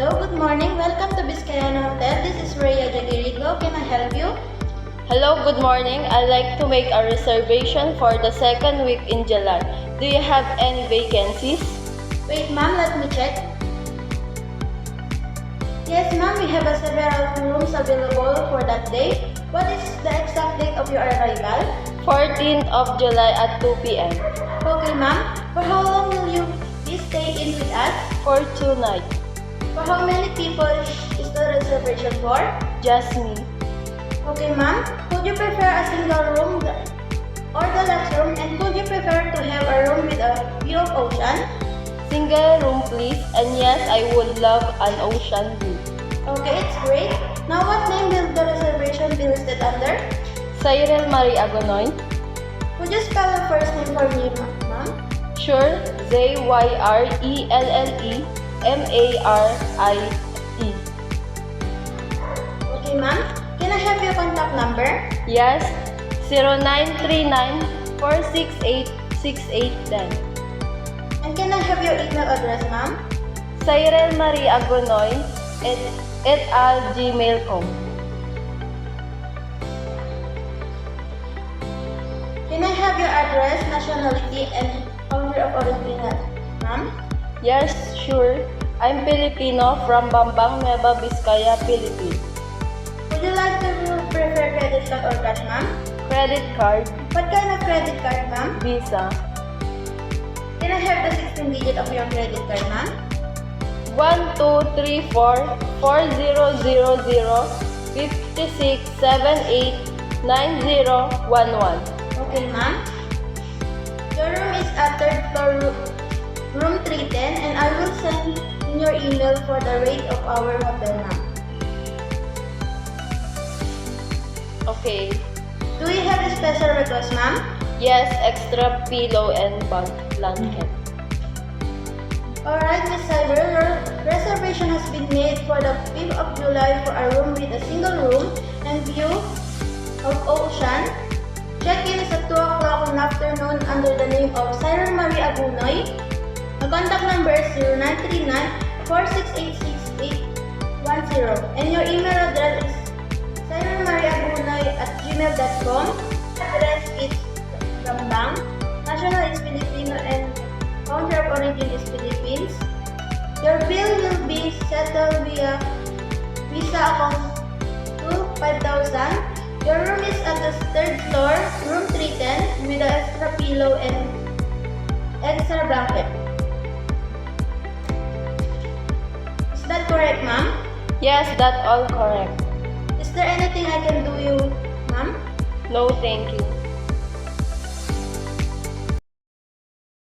Hello, good morning. Welcome to Vizcayana Hotel. This is Rhea Jagirigo. Can I help you? Hello, good morning. I'd like to make a reservation for the second week in July. Do you have any vacancies? Wait, ma'am, let me check. Yes, ma'am, we have several rooms available for that day. What is the exact date of your arrival? 14th of July at 2 p.m. Okay, ma'am. For how long will you be staying with us? For 2 nights. For how many people is the reservation for? Just me. Okay, ma'am. Could you prefer a single room or deluxe room? And could you prefer to have a room with a view of ocean? Single room, please. And yes, I would love an ocean view. Okay, it's great. Now, what name will the reservation be listed under? Cyril Marie Agonoy. Would you spell your first name for me, ma'am? Sure. Zyrellemarie. Okay, ma'am. Can I have your contact number? Yes. 0939-468-6810. And can I have your email address, ma'am? cyrelmarieagonoy@gmail.com. Can I have your address, nationality, and country of origin, ma'am? Yes, sure. I'm Filipino from Bambang, Nueva Vizcaya, Philippines. Would you like to prefer credit card or cash, ma'am? Credit card, What kind of credit card, ma'am? Visa. Can I have the 16 digit of your credit card, ma'am? 1234-4000-5678-9011. Okay, ma'am. Your room is at third floor, room 310, and I will send in your email for the rate of our hotel, ma'am. Okay. Do you have a special request, ma'am? Yes, extra pillow and blanket. Alright, Miss Cyber, your reservation has been made for the 5th of July for a room with a single room and view of ocean. Check-in is at 2 o'clock in the afternoon under the name of Cyril Marie Agonoy. The contact number is 0939-468-6810 and your email address is cyrilmarieagonoy@gmail.com. Address is Bambang. National is Filipino and country of origin is Philippines. Your bill will be settled via Visa account to 5,000. Your room is at the third floor, room 310, with an extra pillow and extra blanket. Is that correct, ma'am? Yes, that's all correct. Is there anything I can do you, ma'am? No, thank you.